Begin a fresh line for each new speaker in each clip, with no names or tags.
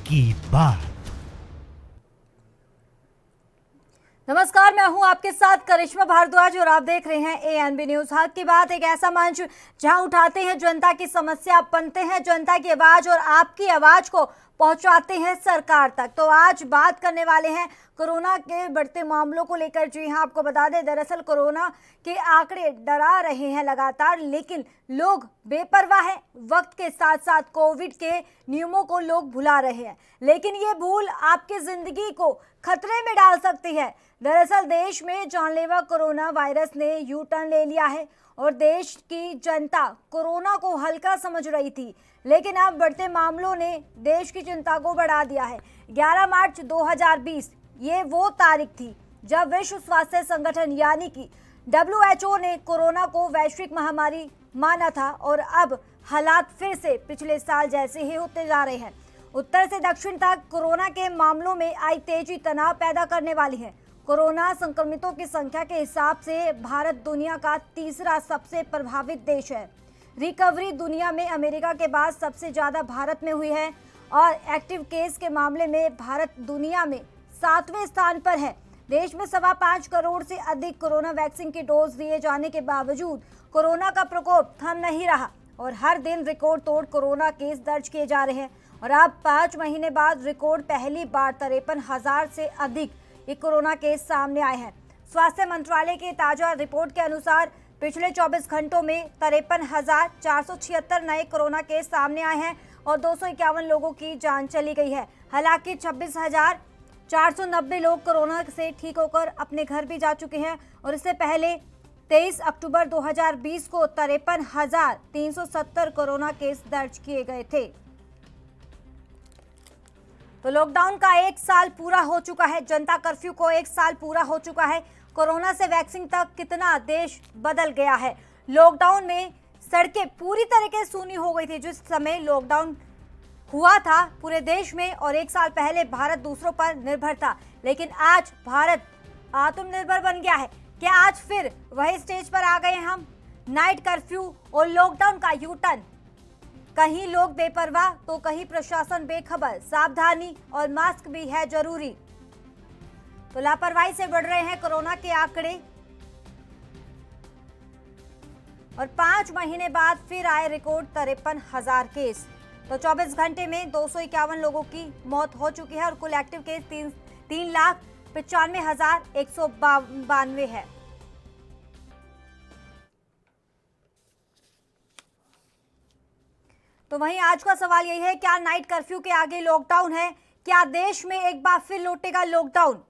की बात।
नमस्कार, मैं हूं आपके साथ करिश्मा भारद्वाज और आप देख रहे हैं एएनबी न्यूज। हक की बात एक ऐसा मंच जहां उठाते हैं जनता की समस्या, बनते हैं जनता की आवाज और आपकी आवाज को पहुंचाते हैं सरकार तक। तो आज बात करने वाले हैं कोरोना के बढ़ते मामलों को लेकर। जी हां, आपको बता दें, दरअसल कोरोना के आंकड़े डरा रहे हैं लगातार, लेकिन लोग बेपरवाह हैं। वक्त के साथ साथ कोविड के नियमों को लोग भुला रहे हैं, लेकिन ये भूल आपकी जिंदगी को खतरे में डाल सकती है। दरअसल देश में जानलेवा कोरोना वायरस ने यू टर्न ले लिया है और देश की जनता कोरोना को हल्का समझ रही थी, लेकिन अब बढ़ते मामलों ने देश की चिंता को बढ़ा दिया है। 11 मार्च 2020 ये वो तारीख थी जब विश्व स्वास्थ्य संगठन यानी कि WHO ने कोरोना को वैश्विक महामारी माना था और अब हालात फिर से पिछले साल जैसे ही होते जा रहे हैं। उत्तर से दक्षिण तक कोरोना के मामलों में आई तेजी तनाव पैदा करने वाली है। कोरोना संक्रमितों की संख्या के हिसाब से भारत दुनिया का तीसरा सबसे प्रभावित देश है। रिकवरी दुनिया में अमेरिका के बाद सबसे ज्यादा भारत में हुई है और एक्टिव केस के मामले में भारत दुनिया में 7वें स्थान पर है। देश में 5.25 करोड़ से अधिक कोरोना वैक्सीन की डोज दिए जाने के बावजूद कोरोना का प्रकोप थम नहीं रहा और हर दिन रिकॉर्ड तोड़ कोरोना केस दर्ज किए जा रहे हैं। और अब 5 महीने बाद रिकॉर्ड पहली बार 53,000 से अधिक ये कोरोना केस सामने आए हैं। स्वास्थ्य मंत्रालय की ताजा रिपोर्ट के अनुसार पिछले 24 घंटों में 53,476 नए कोरोना केस सामने आए हैं और 251 लोगों की जान चली गई है। हालांकि 26,490 लोग कोरोना से ठीक होकर अपने घर भी जा चुके हैं और इससे पहले 23 अक्टूबर 2020 को 53,370 कोरोना केस दर्ज किए गए थे। तो लॉकडाउन का 1 साल पूरा हो चुका है, जनता कर्फ्यू को 1 साल पूरा हो चुका है। कोरोना से वैक्सीन तक कितना देश बदल गया है। लॉकडाउन में सड़कें पूरी तरीके से सूनी हो गई थी जिस समय लॉकडाउन हुआ था पूरे देश में, और 1 साल पहले भारत दूसरों पर निर्भर था, लेकिन आज भारत आत्मनिर्भर बन गया है। क्या आज फिर वही स्टेज पर आ गए हम? नाइट कर्फ्यू और लॉकडाउन का यू टर्न, कहीं लोग बेपरवाह तो कहीं प्रशासन बेखबर। सावधानी और मास्क भी है जरूरी। तो लापरवाही से बढ़ रहे हैं कोरोना के आंकड़े और 5 महीने बाद फिर आए रिकॉर्ड 53,000 केस। तो 24 घंटे में 251 लोगों की मौत हो चुकी है और कुल एक्टिव केस 3,95,192 है। तो वहीं आज का सवाल यही है, क्या नाइट कर्फ्यू के आगे लॉकडाउन है? क्या देश में एक बार फिर लौटेगा लॉकडाउन?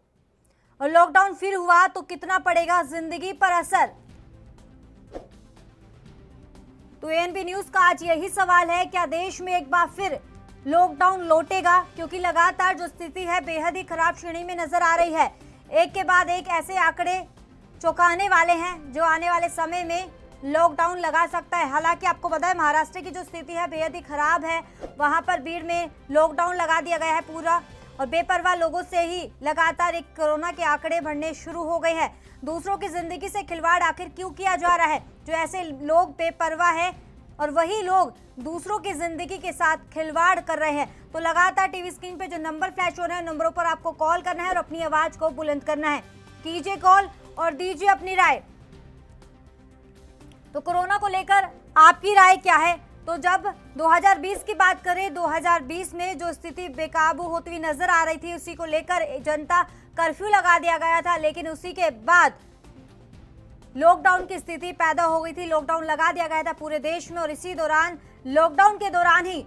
और लॉकडाउन फिर हुआ तो कितना पड़ेगा जिंदगी पर असर? तो एएनबी न्यूज का आज यही सवाल है, क्या देश में एक बार फिर लॉकडाउन लौटेगा? क्योंकि लगातार जो स्थिति है बेहद ही खराब श्रेणी में नजर आ रही है। एक के बाद एक ऐसे आंकड़े चौंकाने वाले हैं जो आने वाले समय में लॉकडाउन लगा सकता है। हालांकि आपको पता है महाराष्ट्र की जो स्थिति है बेहद ही खराब है, वहां पर भीड़ में लॉकडाउन लगा दिया गया है पूरा, और बेपरवाह लोगों से ही लगातार एक कोरोना के आंकड़े बढ़ने शुरू हो गए हैं। दूसरों की जिंदगी से खिलवाड़ आखिर क्यों किया जा रहा है? जो ऐसे लोग बेपरवाह है और वही लोग दूसरों की जिंदगी के साथ खिलवाड़ कर रहे हैं। तो लगातार टीवी स्क्रीन पे जो नंबर फ्लैश हो रहे हैं, नंबरों पर आपको कॉल करना है और अपनी आवाज को बुलंद करना है। कीजिए कॉल और दीजिए अपनी राय। तो कोरोना को लेकर आपकी राय क्या है? तो जब 2020 की बात करें, 2020 में जो स्थिति बेकाबू होती हुई नजर आ रही थी, उसी को लेकर जनता कर्फ्यू लगा दिया गया था, लेकिन उसी के बाद लॉकडाउन की स्थिति पैदा हो गई थी। लॉकडाउन लगा दिया गया था पूरे देश में और इसी दौरान लॉकडाउन के दौरान ही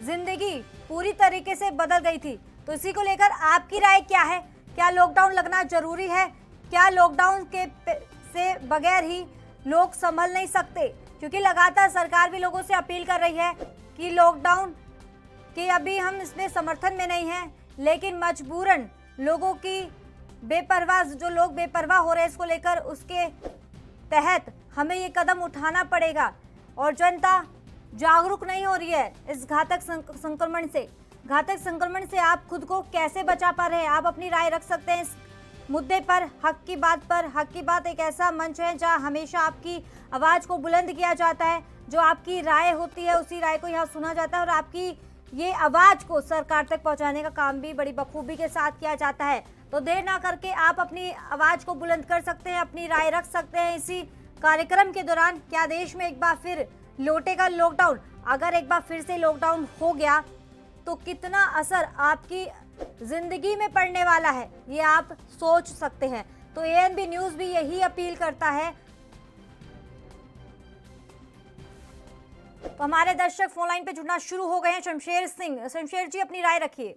जिंदगी पूरी तरीके से बदल गई थी। तो इसी को लेकर आपकी राय क्या है? क्या लॉकडाउन लगना जरूरी है? क्या लॉकडाउन के से बगैर ही लोग संभल नहीं सकते? क्योंकि लगातार सरकार भी लोगों से अपील कर रही है कि लॉकडाउन के अभी हम इसमें समर्थन में नहीं हैं, लेकिन मजबूरन लोगों की बेपरवाह, जो लोग बेपरवाह हो रहे हैं इसको लेकर, उसके तहत हमें ये कदम उठाना पड़ेगा। और जनता जागरूक नहीं हो रही है इस घातक संक्रमण से। घातक संक्रमण से आप खुद को कैसे बचा पा रहे हैं? आप अपनी राय रख सकते हैं इस मुद्दे पर, हक की बात पर। हक की बात एक ऐसा मंच है जहां हमेशा आपकी आवाज को बुलंद किया जाता है। जो आपकी राय होती है उसी राय को यहाँ सुना जाता है और आपकी ये आवाज को सरकार तक पहुंचाने का काम भी बड़ी बखूबी के साथ किया जाता है। तो देर ना करके आप अपनी आवाज को बुलंद कर सकते हैं, अपनी राय रख सकते हैं इसी कार्यक्रम के दौरान। क्या देश में एक बार फिर लौटेगा लॉकडाउन? अगर एक बार फिर से लॉकडाउन हो गया तो कितना असर आपकी जिंदगी में पड़ने वाला है, ये आप सोच सकते हैं। तो एएनबी न्यूज भी यही अपील करता है। तो हमारे दर्शक फोन लाइन पे जुड़ना शुरू हो गए हैं। शमशेर सिंह, शमशेर जी अपनी राय रखिए।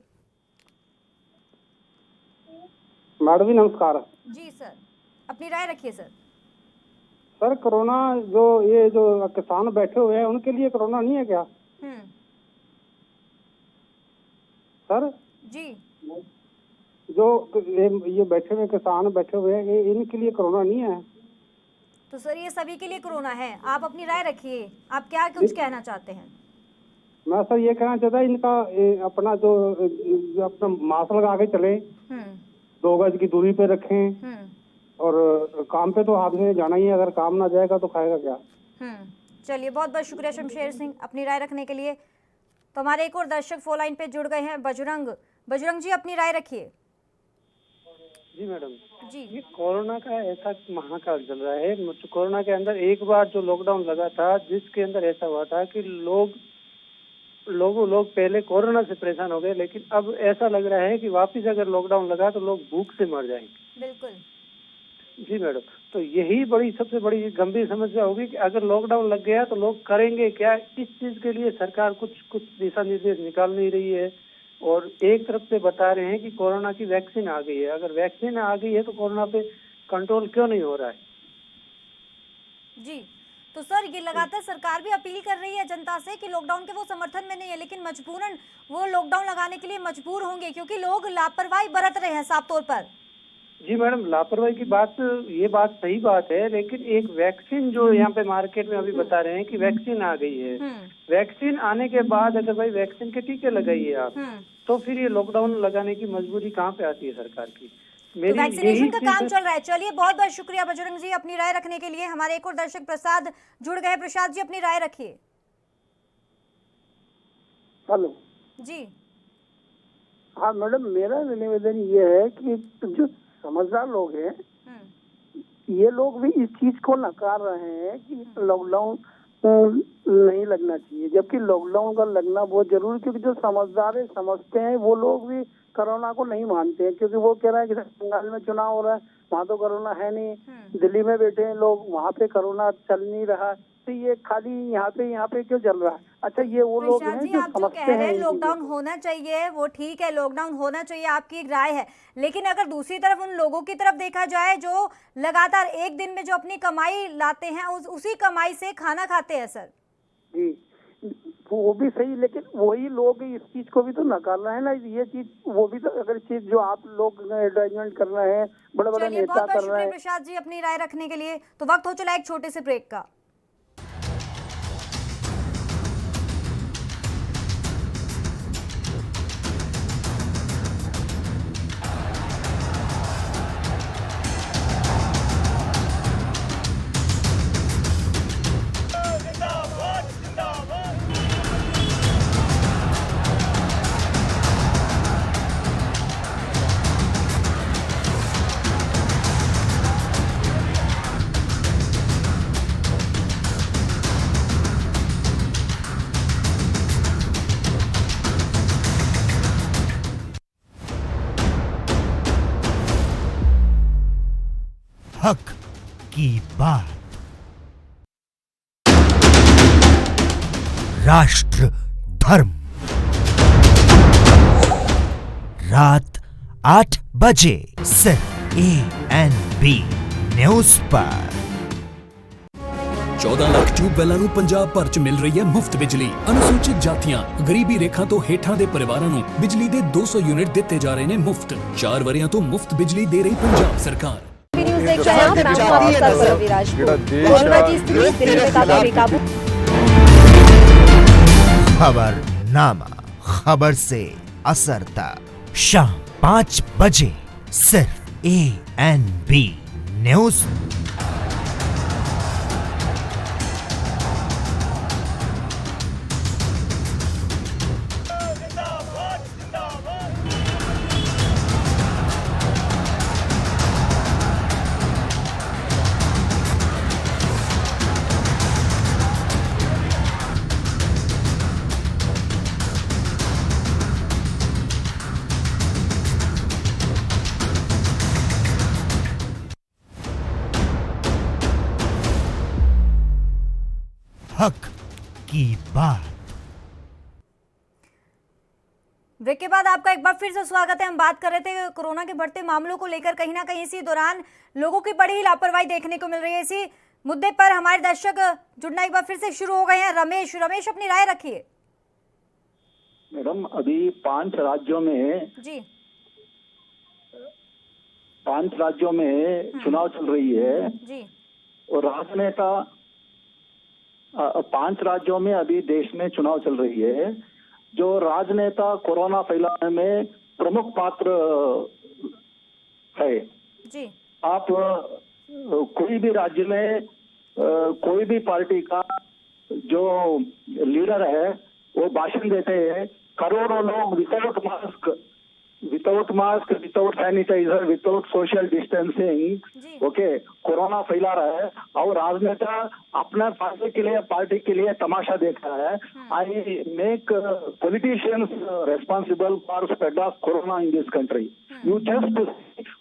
मैडम जी नमस्कार।
जी सर, अपनी राय रखिए सर।
सर कोरोना ये जो किसान बैठे हुए हैं उनके लिए कोरोना नहीं है क्या सर?
जी,
जो ये बैठे हुए किसान बैठे हुए हैं इनके लिए कोरोना नहीं है?
तो सर ये सभी के लिए कोरोना है। आप अपनी राय रखिए, आप क्या कुछ कहना चाहते हैं?
मैं सर ये कहना चाहता इनका अपना जो अपना मास्क लगा के चले, 2 गज की दूरी पे रखें और काम पे तो आदमी जाना ही है, अगर काम ना जाएगा तो खाएगा क्या?
चलिए, बहुत बहुत शुक्रिया शमशेर सिंह अपनी राय रखने के लिए। तो हमारे एक और दर्शक फोन लाइन पे जुड़ गए हैं, बजरंग जी अपनी राय रखिए।
जी मैडम
जी,
ये कोरोना का ऐसा महाकाल चल रहा है। कोरोना के अंदर एक बार जो लॉकडाउन लगा था जिसके अंदर ऐसा हुआ था कि लोग पहले कोरोना से परेशान हो गए, लेकिन अब ऐसा लग रहा है कि वापस अगर लॉकडाउन लगा तो लोग भूख से मर जाएंगे।
बिल्कुल
जी मैडम, तो यही सबसे बड़ी गंभीर समस्या होगी कि अगर लॉकडाउन लग गया तो लोग करेंगे क्या। इस चीज के लिए सरकार कुछ दिशा निर्देश निकाल नहीं रही है और एक तरफ से बता रहे हैं कि कोरोना की वैक्सीन आ गई है। अगर वैक्सीन आ गई है तो कोरोना पे कंट्रोल क्यों नहीं हो रहा है?
जी, तो सर ये लगातार सरकार भी अपील कर रही है जनता से कि लॉकडाउन के वो समर्थन में नहीं है, लेकिन मजबूरन वो लॉकडाउन लगाने के लिए मजबूर होंगे क्योंकि लोग लापरवाही बरत रहे हैं साफ तौर पर।
जी मैडम, लापरवाही की बात, ये बात सही बात है, लेकिन एक वैक्सीन जो यहाँ पे मार्केट में अभी बता रहे हैं कि वैक्सीन आ गई है, वैक्सीन आने के बाद अगर भाई वैक्सीन के टीके लगाइए आप, तो फिर ये लॉकडाउन लगाने की मजबूरी कहाँ पे आती है सरकार की?
तो वैक्सीनेशन का काम चल रहा है। चलिए, बहुत बहुत शुक्रिया बजरंग जी अपनी राय रखने के लिए। हमारे एक और दर्शक प्रसाद जुड़ गए। प्रसाद जी अपनी राय रखिए।
हेलो
जी।
हाँ मैडम, मेरा निवेदन ये है कि जो समझदार लोग हैं ये लोग भी इस चीज को नकार रहे हैं कि लॉकडाउन नहीं लगना चाहिए, जबकि लॉकडाउन का लगना बहुत जरूरी, क्योंकि जो समझदार है समझते हैं वो लोग भी कोरोना को नहीं मानते हैं, क्योंकि वो कह रहा है कि बंगाल में चुनाव हो रहा है वहाँ तो कोरोना है नहीं, दिल्ली में बैठे हैं लोग वहाँ पे कोरोना चल नहीं रहा, तो ये खाली यहाँ पे क्यों चल रहा है? अच्छा, ये वो लोग हैं जो समझते हैं
लॉकडाउन होना चाहिए, वो ठीक है, लॉकडाउन होना चाहिए, आपकी एक राय है, लेकिन अगर दूसरी तरफ उन लोगों की तरफ देखा जाए जो लगातार एक दिन में जो अपनी कमाई लाते हैं उसी कमाई से खाना खाते हैं सर।
जी वो भी सही, लेकिन वही लोग इस चीज को भी तो नकार रहे हैं ना। ये चीज वो भी तो, अगर चीज जो आप लोग एडवर्टाइजमेंट कर रहे हैं, बड़े बड़े नेता कर रहे हैं।
प्रसाद जी अपनी राय रखने के लिए। तो वक्त हो चला एक छोटे से ब्रेक का।
हक की बात। राष्ट्र धर्म, रात 8 बजे सिर्फ ANB न्यूज पर।
14 ਲੱਖ ਟਿਊਬਵੈਲਾਂ ਨੂੰ ਪੰਜਾਬ ਭਰ ਚ ਮਿਲ ਰਹੀ ਹੈ ਮੁਫਤ ਬਿਜਲੀ। ਅਨੁਸੂਚਿਤ ਜਾਤੀਆਂ, ਗਰੀਬੀ ਰੇਖਾ ਤੋਂ ਹੇਠਾਂ ਦੇ ਪਰਿਵਾਰਾਂ ਨੂੰ ਬਿਜਲੀ ਦੇ 200 ਯੂਨਿਟ ਦਿੱਤੇ ਜਾ ਰਹੇ ਨੇ ਮੁਫਤ। 4 ਵਰਿਆਂ ਤੋਂ ਮੁਫਤ ਬਿਜਲੀ ਦੇ ਰਹੀ ਪੰਜਾਬ ਸਰਕਾਰ।
खबरनामा, खबर से असर तक, शाम 5 बजे सिर्फ ANB न्यूज। हक की बात।
ब्रेक के बाद आपका एक बार फिर से स्वागत है। हम बात कर रहे थे कोरोना के बढ़ते मामलों को लेकर। कहीं ना कहीं इसी दौरान लोगों की बड़ी ही लापरवाही देखने को मिल रही है। इसी मुद्दे पर हमारे दर्शक जुड़ना एक बार फिर से शुरू हो गए हैं। रमेश अपनी राय रखिए।
मैडम, अभी 5 राज्यों में
जी
5 राज्यों में चुनाव चल रही है
जी
और राजनेता 5 राज्यों में अभी देश में चुनाव चल रही है। जो राजनेता कोरोना फैलाने में प्रमुख पात्र है।
जी
आप कोई भी राज्य में कोई भी पार्टी का जो लीडर है वो भाषण देते हैं, करोड़ों लोग without mask, without sanitizer, without social distancing okay corona फैला रहा है और राजनेता अपना फायदे के लिए, पार्टी के लिए तमाशा देख रहा है। I make politicians responsible for spread of corona in this country. You just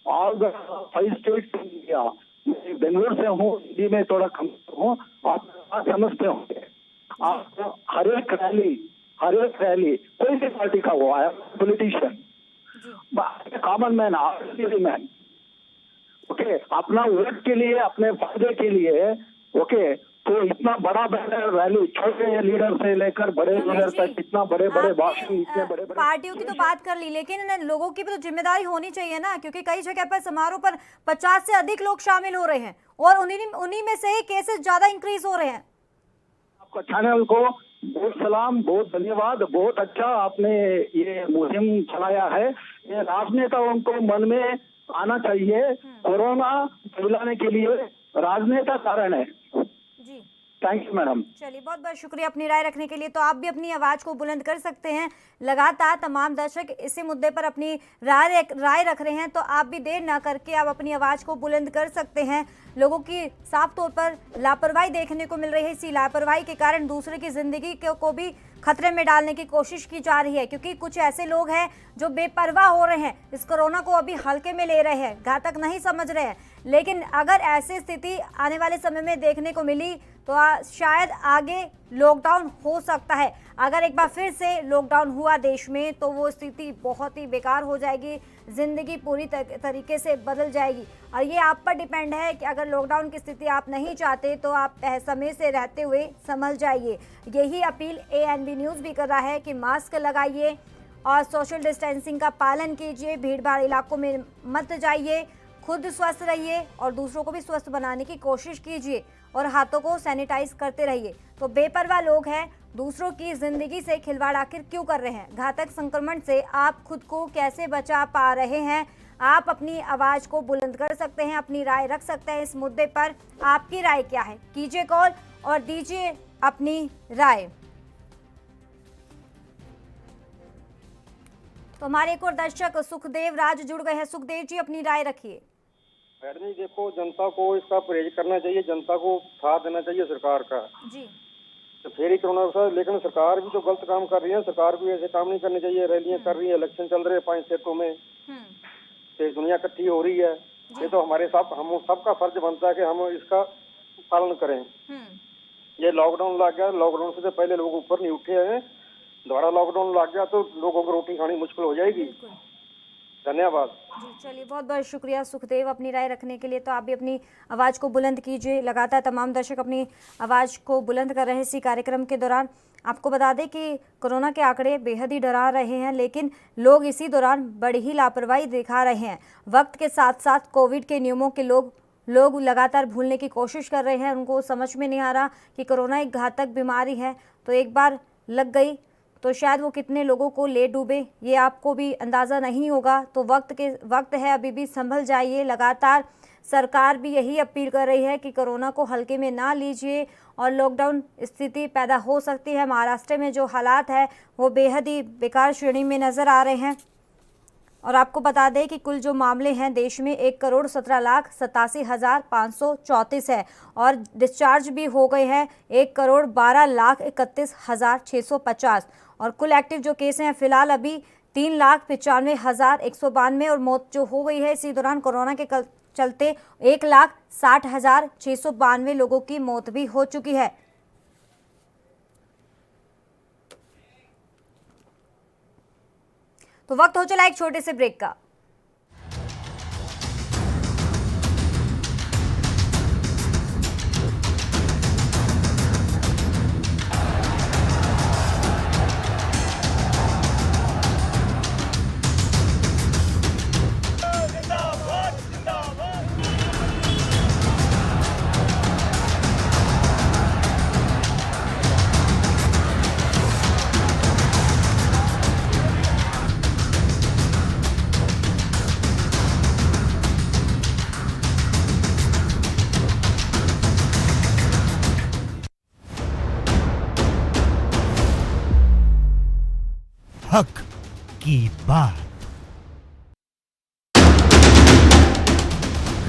all the 5 states in India. मैं बेंगलुरु से हूँ, हिंदी में थोड़ा कम हूँ, आप समझते होंगे। आप हर एक रैली कोई भी पार्टी का हुआ है, politician, common man, ordinary man, okay, अपना वोट के लिए, अपने फायदे के लिए, ओके, तो इतना बड़ा रैली, छोटे लीडर से लेकर बड़े लीडर तक, इतना बड़े भाषण, इतने बड़े
पार्टियों की तो बात कर ली, लेकिन लोगों की भी तो जिम्मेदारी होनी चाहिए ना, क्योंकि कई जगह पर समारोह पर 50 से अधिक लोग शामिल हो रहे हैं और उन्हीं में से ही केसेस ज्यादा इंक्रीज हो रहे हैं।
आपका चैनल को बहुत सलाम, बहुत धन्यवाद, बहुत अच्छा आपने ये मुहिम चलाया है। ये राजनेताओं को मन में आना चाहिए, कोरोना फैलाने के लिए राजनेता कारण है।
जी
थैंक यू मैडम।
चलिए, बहुत बहुत शुक्रिया अपनी राय रखने के लिए। तो आप भी अपनी आवाज को बुलंद कर सकते हैं। लगातार तमाम दर्शक इसी मुद्दे पर अपनी राय रख रहे हैं, तो आप भी देर ना करके आप अपनी आवाज को बुलंद कर सकते हैं। लोगों की साफ तौर पर लापरवाही देखने को मिल रही है। इसी लापरवाही के कारण दूसरे की जिंदगी को भी खतरे में डालने की कोशिश की जा रही है, क्योंकि कुछ ऐसे लोग हैं जो बेपरवाह हो रहे हैं, इस कोरोना को अभी हल्के में ले रहे हैं, घातक नहीं समझ रहे हैं। लेकिन अगर ऐसी स्थिति आने वाले समय में देखने को मिली तो शायद आगे लॉकडाउन हो सकता है। अगर एक बार फिर से लॉकडाउन हुआ देश में तो वो स्थिति बहुत ही बेकार हो जाएगी, ज़िंदगी पूरी तरीके से बदल जाएगी। और ये आप पर डिपेंड है कि अगर लॉकडाउन की स्थिति आप नहीं चाहते तो आप समय से रहते हुए संभल जाइए। यही अपील ANB न्यूज़ भी कर रहा है कि मास्क लगाइए और सोशल डिस्टेंसिंग का पालन कीजिए, भीड़ भाड़ इलाकों में मत जाइए, खुद स्वस्थ रहिए और दूसरों को भी स्वस्थ बनाने की कोशिश कीजिए और हाथों को सैनिटाइज करते रहिए। तो बेपरवाह लोग हैं, दूसरों की जिंदगी से खिलवाड़ आखिर क्यों कर रहे हैं? घातक संक्रमण से आप खुद को कैसे बचा पा रहे हैं? आप अपनी आवाज को बुलंद कर सकते हैं, अपनी राय रख सकते हैं इस मुद्दे पर। आपकी राय क्या है? कीजिए कॉल और दीजिए अपनी राय। तो हमारे एक और दर्शक सुखदेव राज जुड़ गए हैं। सुखदेव जी, अपनी राय रखिए।
मैडम जी, देखो, जनता को इसका परहेज करना चाहिए, जनता को साथ देना चाहिए सरकार का
जी।
तो फिर ही कोरोना। लेकिन सरकार भी तो गलत काम कर रही है, सरकार भी ऐसे काम नहीं करने चाहिए। रैलियां कर रही है, इलेक्शन चल रहे हैं 5 स्टेटों में, तो दुनिया इकट्ठी हो रही है। ये तो हम सबका फर्ज बनता है कि हम इसका पालन करें। ये लॉकडाउन लग गया, लॉकडाउन से तो पहले लोग ऊपर नहीं उठे हैं, दोबारा लॉकडाउन लग गया तो लोगों को रोटी खानी मुश्किल हो जाएगी। धन्यवाद
जी। चलिए, बहुत बहुत शुक्रिया सुखदेव अपनी राय रखने के लिए। तो आप भी अपनी आवाज़ को बुलंद कीजिए। लगातार तमाम दर्शक अपनी आवाज़ को बुलंद कर रहे हैं इसी कार्यक्रम के दौरान। आपको बता दें कि कोरोना के आंकड़े बेहद ही डरा रहे हैं, लेकिन लोग इसी दौरान बड़ी ही लापरवाही दिखा रहे हैं। वक्त के साथ साथ कोविड के नियमों के लोग लगातार भूलने की कोशिश कर रहे हैं। उनको समझ में नहीं आ रहा कि कोरोना एक घातक बीमारी है, तो एक बार लग गई तो शायद वो कितने लोगों को ले डूबे ये आपको भी अंदाज़ा नहीं होगा। तो वक्त है, अभी भी संभल जाइए। लगातार सरकार भी यही अपील कर रही है कि कोरोना को हल्के में ना लीजिए और लॉकडाउन स्थिति पैदा हो सकती है। महाराष्ट्र में जो हालात है वो बेहद ही बेकार श्रेणी में नज़र आ रहे हैं। और आपको बता दें कि कुल जो मामले हैं देश में 1,17,87,534 है और डिस्चार्ज भी हो गए हैं 1,12,31,650 और कुल एक्टिव जो केस हैं फिलहाल अभी 3,95,192 और मौत जो हो गई है इसी दौरान कोरोना के चलते 1,60,692 लोगों की मौत भी हो चुकी है। तो वक्त हो चला एक छोटे से ब्रेक का।
हक की बात।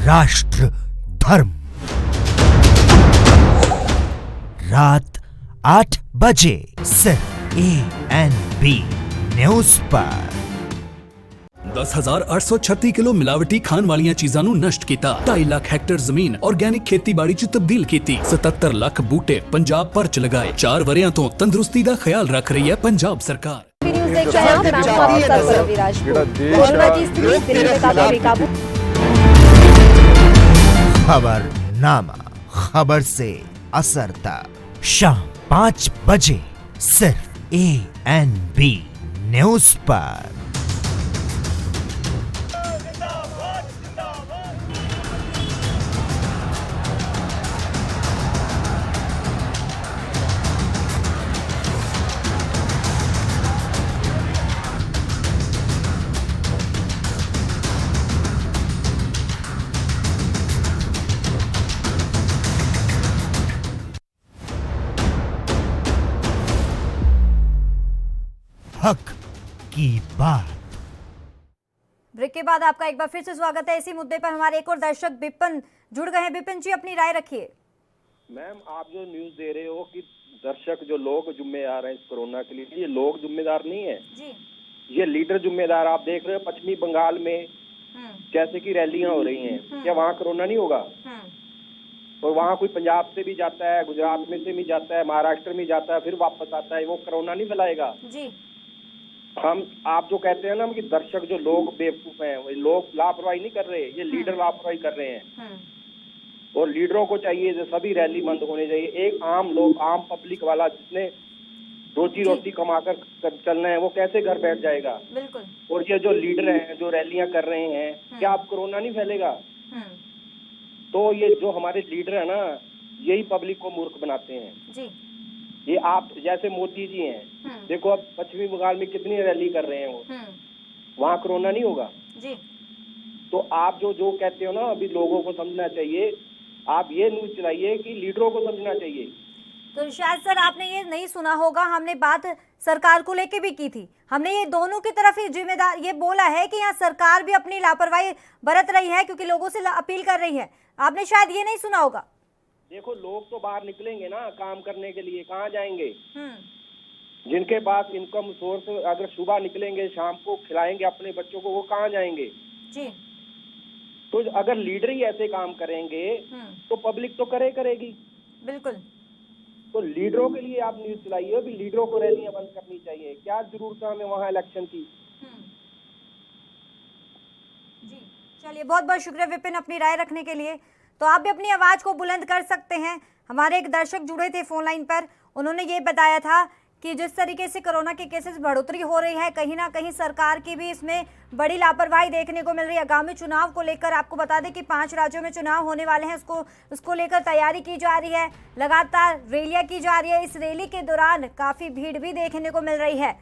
राष्ट्र धर्म रात 8 बजे सिर्फ ANB न्यूज़ पर।
10,836 किलो मिलावटी खान वालियां चीज़ां ਨੂੰ ਨਸ਼ਟ ਕੀਤਾ। 2.5 ਲੱਖ ਹੈਕਟਰ ਜ਼ਮੀਨ ਆਰਗੈਨਿਕ ਖੇਤੀਬਾੜੀ 'ਚ ਤਬਦੀਲ ਕੀਤੀ। 77 ਲੱਖ ਬੂਟੇ ਪੰਜਾਬ ਭਰ 'ਚ ਲਗਾਏ। 4 ਵਰਿਆਂ ਤੋਂ ਤੰਦਰੁਸਤੀ ਦਾ ਖਿਆਲ ਰੱਖ ਰਹੀ ਹੈ ਪੰਜਾਬ ਸਰਕਾਰ।
खबरनामा, खबर से असर तक, शाम 5 बजे सिर्फ ANB न्यूज़ पर। हक की बात।
ब्रेक के बाद आपका एक बार फिर से स्वागत है। इसी मुद्दे पर हमारे एक और दर्शक विपिन जुड़ गए हैं। विपिन जी, अपनी राय रखिए।
मैम, आप जो न्यूज दे रहे हो कि दर्शक जो लोग जिम्मेदार हैं इस कोरोना के लिए, ये लोग जिम्मेदार नहीं है
जी,
ये लीडर जिम्मेदार। आप देख रहे हो पश्चिमी बंगाल में जैसे कि रैलियां हो रही हैं, क्या वहाँ कोरोना नहीं होगा? और वहाँ कोई पंजाब से भी जाता है, गुजरात में से भी जाता है, महाराष्ट्र में जाता है, फिर वापस आता है, वो कोरोना नहीं फैलाएगा?
जी।
आप जो कहते हैं ना कि दर्शक जो लोग बेवकूफ हैं, वो लोग लापरवाही नहीं कर रहे, ये लीडर लापरवाही कर रहे हैं। और लीडरों को चाहिए जो सभी रैली बंद होने चाहिए। एक आम लोग, आम पब्लिक वाला जिसने रोजी रोटी कमाकर चलना है, वो कैसे घर बैठ जाएगा?
बिल्कुल।
और ये जो लीडर हैं जो रैलियां कर रहे हैं, क्या आप कोरोना नहीं फैलेगा? तो ये जो हमारे लीडर है ना, यही पब्लिक को मूर्ख बनाते हैं
जी।
ये आप जैसे मोदी जी हैं, देखो अब पश्चिमी बंगाल में कितनी रैली कर रहे हैं, वो वहाँ कोरोना नहीं होगा
जी।
तो आप जो कहते हो ना, अभी लोगों को समझना चाहिए। आप ये न्यूज चलाइए कि लीडरों को समझना चाहिए।
तो शायद सर आपने ये नहीं सुना होगा, हमने बात सरकार को लेके भी की थी। हमने ये दोनों की तरफ ही जिम्मेदार ये बोला है कि यहाँ सरकार भी अपनी लापरवाही बरत रही है, क्योंकि लोगों से अपील कर रही है। आपने शायद ये नहीं सुना होगा।
देखो, लोग तो बाहर निकलेंगे ना काम करने के लिए, कहाँ जाएंगे? जिनके पास इनकम सोर्स, अगर सुबह निकलेंगे शाम को खिलाएंगे अपने बच्चों को, वो कहाँ जाएंगे
जी।
तो अगर लीडर ही ऐसे काम करेंगे तो पब्लिक तो करेगी।
बिल्कुल।
तो लीडरों के लिए आप न्यूज चलाइए भी, लीडरों को रैलियां बंद करनी चाहिए। क्या जरूरत है हमें वहाँ इलेक्शन की?
जी चलिए, बहुत बहुत शुक्रिया विपिन अपनी राय रखने के लिए। तो आप भी अपनी आवाज को बुलंद कर सकते हैं। हमारे एक दर्शक जुड़े थे फोन लाइन पर, उन्होंने ये बताया था कि जिस तरीके से कोरोना के केसेस बढ़ोतरी हो रही है, कहीं ना कहीं सरकार की भी इसमें बड़ी लापरवाही देखने को मिल रही है। आगामी चुनाव को लेकर आपको बता दें कि 5 राज्यों में चुनाव होने वाले हैं, उसको लेकर तैयारी की जा रही है, लगातार रैलियां की जा रही है। इस रैली के दौरान काफ़ी भीड़ भी देखने को मिल रही है।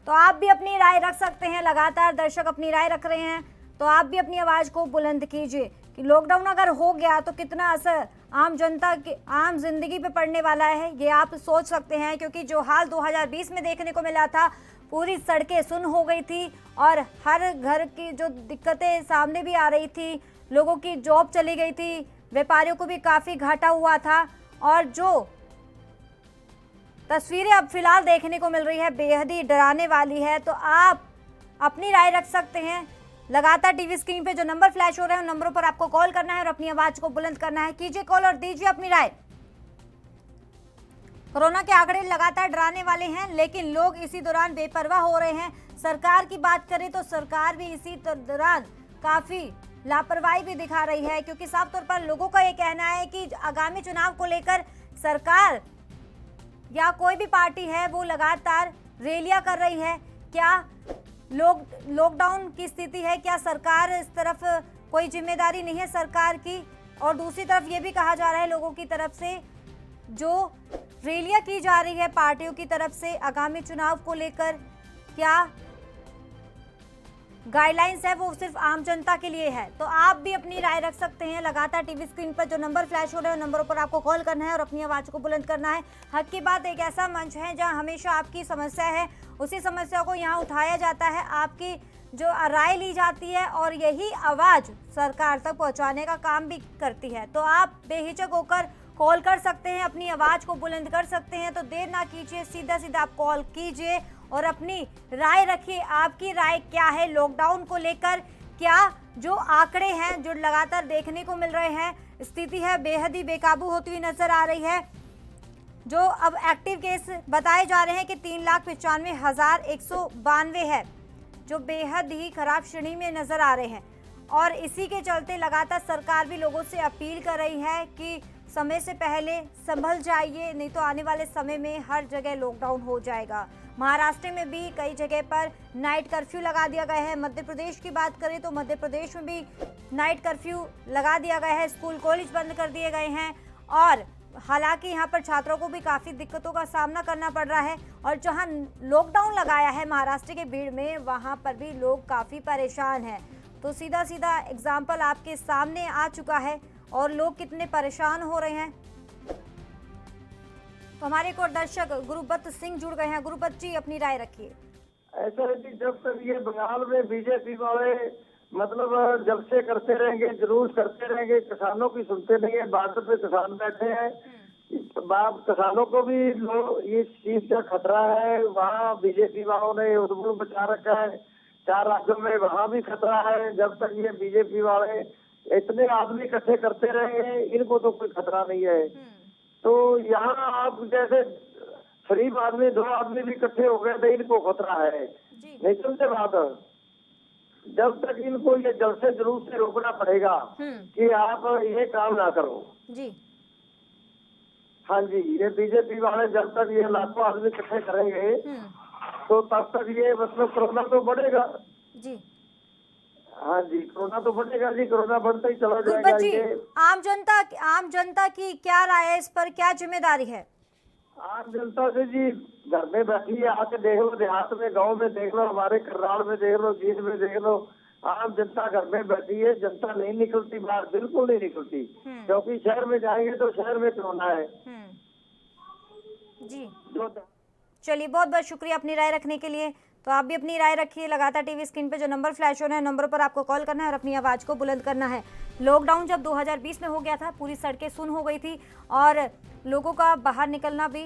तो आप भी अपनी राय रख सकते हैं। लगातार दर्शक अपनी राय रख रहे हैं, तो आप भी अपनी आवाज़ को बुलंद कीजिए कि लॉकडाउन अगर हो गया तो कितना असर आम जनता की आम जिंदगी पे पड़ने वाला है, ये आप सोच सकते हैं। क्योंकि जो हाल 2020 में देखने को मिला था, पूरी सड़कें सुन्न हो गई थी और हर घर की जो दिक्कतें सामने भी आ रही थी, लोगों की जॉब चली गई थी, व्यापारियों को भी काफ़ी घाटा हुआ था। और जो तस्वीरें अब फिलहाल देखने को मिल रही है बेहद ही डराने वाली है। तो आप अपनी राय रख सकते हैं। लगातार टीवी स्क्रीन पे जो नंबर फ्लैश हो रहे हैं उन नंबरों पर आपको कॉल करना है और अपनी आवाज को बुलंद करना है। कीजिए कॉल और दीजिए अपनी राय। कोरोना के आंकड़े लगातार डराने वाले हैं, लेकिन लोग इसी दौरान बेपरवाह हो रहे हैं। सरकार की बात करें तो सरकार भी इसी दौरान काफी लापरवाही भी दिखा रही है, क्योंकि साफ तौर पर लोगों का ये कहना है कि आगामी चुनाव को लेकर सरकार या कोई भी पार्टी है वो लगातार रैलियां कर रही है। क्या लॉकडाउन की स्थिति है, क्या सरकार इस तरफ कोई जिम्मेदारी नहीं है सरकार की? और दूसरी तरफ ये भी कहा जा रहा है लोगों की तरफ से, जो रैलियां की जा रही है पार्टियों की तरफ से आगामी चुनाव को लेकर, क्या गाइडलाइंस है वो सिर्फ आम जनता के लिए है? तो आप भी अपनी राय रख सकते हैं। लगातार टीवी स्क्रीन पर जो नंबर फ्लैश हो रहे हैं उन नंबरों पर आपको कॉल करना है और अपनी आवाज को बुलंद करना है। हक की बात एक ऐसा मंच है जहां हमेशा आपकी समस्या है उसी समस्या को यहां उठाया जाता है, आपकी जो राय ली जाती है और यही आवाज सरकार तक पहुंचाने का काम भी करती है। तो आप बेहिचक होकर कॉल कर सकते हैं, अपनी आवाज को बुलंद कर सकते हैं। तो देर ना कीजिए, सीधा सीधा आप कॉल कीजिए और अपनी राय रखिए। आपकी राय क्या है लॉकडाउन को लेकर? क्या जो आंकड़े हैं जो लगातार देखने को मिल रहे हैं, स्थिति है बेहद ही बेकाबू होती हुई नजर आ रही है। जो अब एक्टिव केस बताए जा रहे हैं कि 3,95,192 है, जो बेहद ही खराब श्रेणी में नजर आ रहे हैं। और इसी के चलते लगातार सरकार भी लोगों से अपील कर रही है कि समय से पहले संभल जाइए, नहीं तो आने वाले समय में हर जगह लॉकडाउन हो जाएगा। महाराष्ट्र में भी कई जगह पर नाइट कर्फ्यू लगा दिया गया है। मध्य प्रदेश की बात करें तो मध्य प्रदेश में भी नाइट कर्फ्यू लगा दिया गया है, स्कूल कॉलेज बंद कर दिए गए हैं। और हालांकि यहाँ पर छात्रों को भी काफ़ी दिक्कतों का सामना करना पड़ रहा है। और जहाँ लॉकडाउन लगाया है महाराष्ट्र के भीड़ में, वहाँ पर भी लोग काफ़ी परेशान हैं। तो सीधा सीधा एग्जाम्पल आपके सामने आ चुका है और लोग कितने परेशान हो रहे हैं। तो हमारे एक और दर्शक गुरुबत सिंह जुड़ गए हैं। गुरुबत जी, अपनी राय रखिए।
ऐसा है कि जब तक ये बंगाल में बीजेपी वाले मतलब जलसे करते रहेंगे, जुलूस करते रहेंगे, किसानों की सुनते नहीं है। बॉर्डर पे किसान बैठे हैं, किसानों को भी इस चीज का खतरा है। वहाँ बीजेपी वालों ने उद्बुद्ध बचा रखा है, 4 राज्यों में वहाँ भी खतरा है। जब तक ये बीजेपी वाले इतने आदमी इकट्ठे करते रहेंगे, इनको तो कोई खतरा नहीं है। तो यहाँ आप जैसे 3 आदमी 2 आदमी भी इकट्ठे हो गए थे, इनको खतरा है। नहीं सुनते बात? जब तक इनको ये जलसे जुलूस से रोकना पड़ेगा कि आप ये काम ना करो जी। हाँ जी, ये बीजेपी वाले जब तक ये लाखों आदमी इकट्ठे करेंगे तो तब तक ये मतलब कोरोना तो बढ़ेगा जी। हाँ जी, कोरोना तो बढ़ेगा जी, कोरोना बढ़ता ही चला जाएगा। ये
आम जनता की क्या राय है इस पर, क्या जिम्मेदारी है
आम जनता से जी? घर में बैठी है, आके देख लो, देहात में, गांव में देख लो, हमारे करनाल में देख लो, जीत में देख लो। आम जनता घर में बैठी है, जनता नहीं निकलती बाहर, बिल्कुल नहीं निकलती, क्योंकि शहर में जाएंगे तो शहर में कोरोना है
जी। चलिए, बहुत बहुत शुक्रिया अपनी राय रखने के लिए। तो आप भी अपनी राय रखिए। लगातार टीवी स्क्रीन पे जो नंबर फ्लैश हो रहे हैं, नंबरों पर आपको कॉल करना है और अपनी आवाज़ को बुलंद करना है। लॉकडाउन जब 2020 में हो गया था, पूरी सड़कें सुन हो गई थी और लोगों का बाहर निकलना भी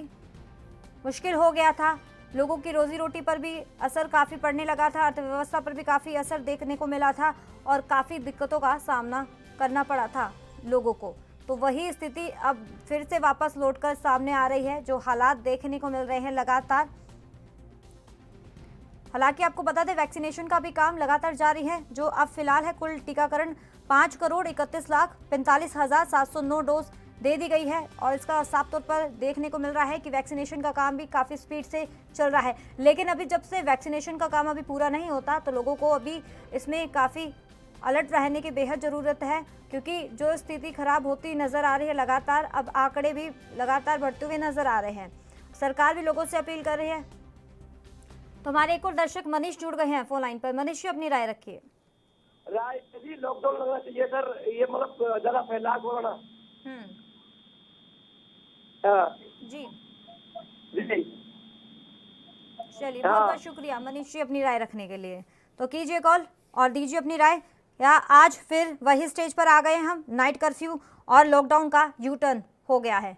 मुश्किल हो गया था। लोगों की रोजी रोटी पर भी असर काफ़ी पड़ने लगा था, अर्थव्यवस्था पर भी काफ़ी असर देखने को मिला था और काफ़ी दिक्कतों का सामना करना पड़ा था लोगों को। तो वही स्थिति अब फिर से वापस लौटकर सामने आ रही है, जो हालात देखने को मिल रहे हैं लगातार। हालांकि आपको बता दें, वैक्सीनेशन का भी काम लगातार जारी है। जो अब फिलहाल है, कुल टीकाकरण 5,31,45,709 डोज दे दी गई है और इसका साफ तौर पर देखने को मिल रहा है कि वैक्सीनेशन का काम भी काफ़ी स्पीड से चल रहा है। लेकिन अभी जब से वैक्सीनेशन का काम अभी पूरा नहीं होता, तो लोगों को अभी इसमें काफ़ी अलर्ट रहने की बेहद ज़रूरत है, क्योंकि जो स्थिति खराब होती नज़र आ रही है लगातार, अब आंकड़े भी लगातार बढ़ते हुए नज़र आ रहे हैं। सरकार भी लोगों से अपील कर रही है। तो हमारे एक और दर्शक मनीष जुड़ गए हैं फोन लाइन पर। मनीष जी, अपनी राय रखिए।
राय जी, लॉकडाउन लगना चाहिए सर, ये मतलब ज्यादा फैला कोरोना।
जी
जी,
चलिए, बहुत बहुत शुक्रिया मनीष जी अपनी राय रखने के लिए। तो कीजिए कॉल और दीजिए अपनी राय। या आज फिर वही स्टेज पर आ गए हम, नाइट कर्फ्यू और लॉकडाउन का यू टर्न हो गया है।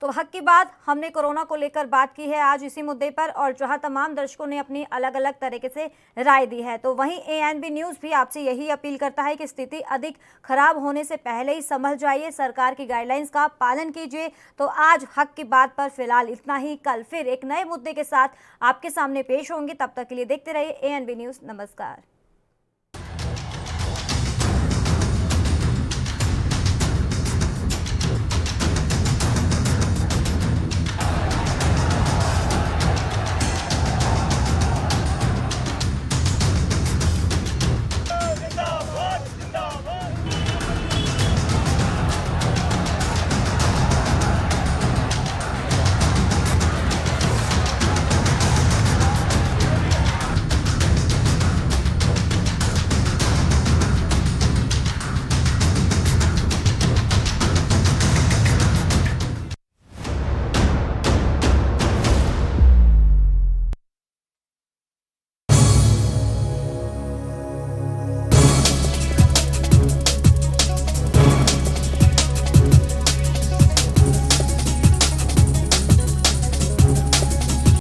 तो हक की बात, हमने कोरोना को लेकर बात की है आज इसी मुद्दे पर, और जहां तमाम दर्शकों ने अपनी अलग अलग तरीके से राय दी है, तो वहीं ANB न्यूज़ भी आपसे यही अपील करता है कि स्थिति अधिक खराब होने से पहले ही संभल जाइए, सरकार की गाइडलाइंस का पालन कीजिए। तो आज हक की बात पर फिलहाल इतना ही, कल फिर एक नए मुद्दे के साथ आपके सामने पेश होंगे। तब तक के लिए देखते रहिए ANB न्यूज़। नमस्कार।